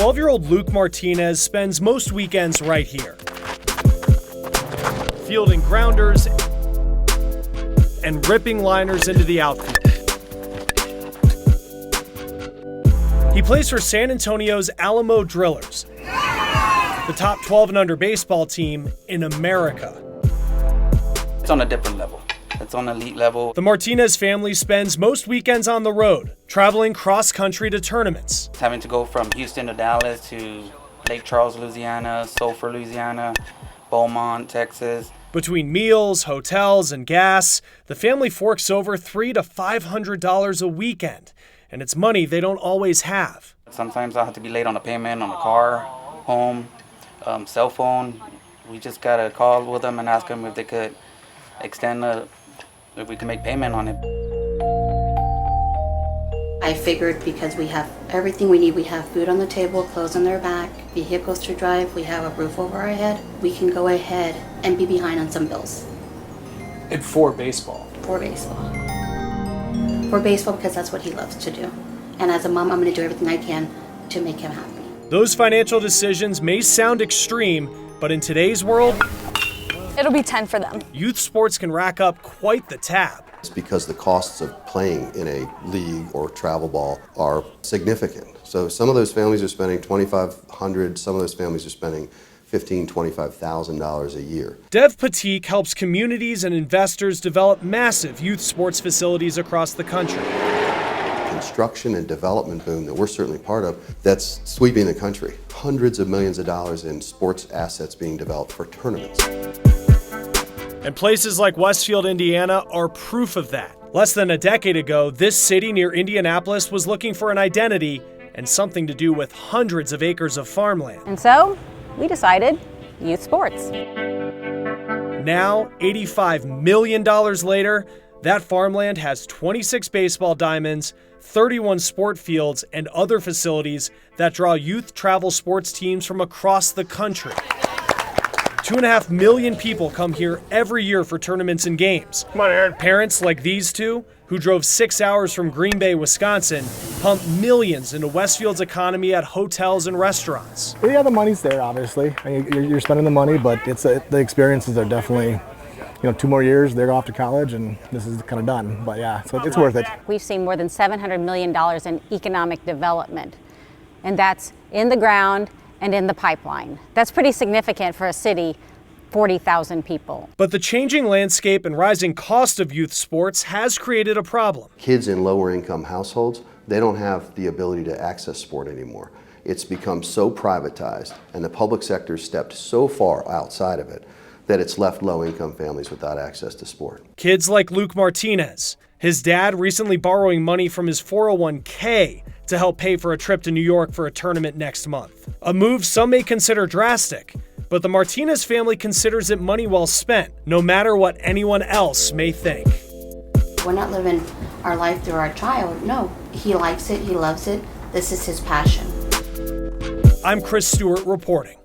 12-year-old Luke Martinez spends most weekends right here, fielding grounders and ripping liners into the outfield. He plays for San Antonio's Alamo Drillers, the top 12 and under baseball team in America. It's on a different level. It's on elite level. The Martinez family spends most weekends on the road, traveling cross-country to tournaments. Having to go from Houston to Dallas to Lake Charles, Louisiana, Sulphur, Louisiana, Beaumont, Texas. Between meals, hotels, and gas, the family forks over $300 to $500 a weekend, and it's money they don't always have. Sometimes I'll have to be late on a payment on a car, home, cell phone. We just gotta call with them and ask them if they could extend if we can make payment on it. I figured because we have everything we need, we have food on the table, clothes on their back, vehicles to drive, we have a roof over our head, we can go ahead and be behind on some bills. And for baseball? For baseball. For baseball, because that's what he loves to do. And as a mom, I'm going to do everything I can to make him happy. Those financial decisions may sound extreme, but in today's world, it'll be 10 for them. Youth sports can rack up quite the tab. It's because the costs of playing in a league or travel ball are significant. So some of those families are spending $2,500, some of those families are spending $15,000, $25,000 a year. Dev Patik helps communities and investors develop massive youth sports facilities across the country. Construction and development boom that we're certainly part of, that's sweeping the country. Hundreds of millions of dollars in sports assets being developed for tournaments. And places like Westfield, Indiana are proof of that. Less than a decade ago, this city near Indianapolis was looking for an identity and something to do with hundreds of acres of farmland. And so we decided youth sports. Now, $85 million later, that farmland has 26 baseball diamonds, 31 sport fields, and other facilities that draw youth travel sports teams from across the country. 2.5 million people come here every year for tournaments and games. Come on, Aaron. Parents like these two, who drove 6 hours from Green Bay, Wisconsin, pump millions into Westfield's economy at hotels and restaurants. Yeah, the money's there, obviously. I mean, you're spending the money, but the experiences are definitely, 2 more years, they're off to college, and this is kind of done. But yeah, so it's worth it. We've seen more than $700 million in economic development, and that's in the ground and in the pipeline. That's pretty significant for a city, 40,000 people. But the changing landscape and rising cost of youth sports has created a problem. Kids in lower income households, they don't have the ability to access sport anymore. It's become so privatized, and the public sector stepped so far outside of it that it's left low income families without access to sport. Kids like Luke Martinez, his dad recently borrowing money from his 401k to help pay for a trip to New York for a tournament next month. A move some may consider drastic, but the Martinez family considers it money well spent, no matter what anyone else may think. We're not living our life through our child. No, he likes it, he loves it. This is his passion. I'm Chris Stewart reporting.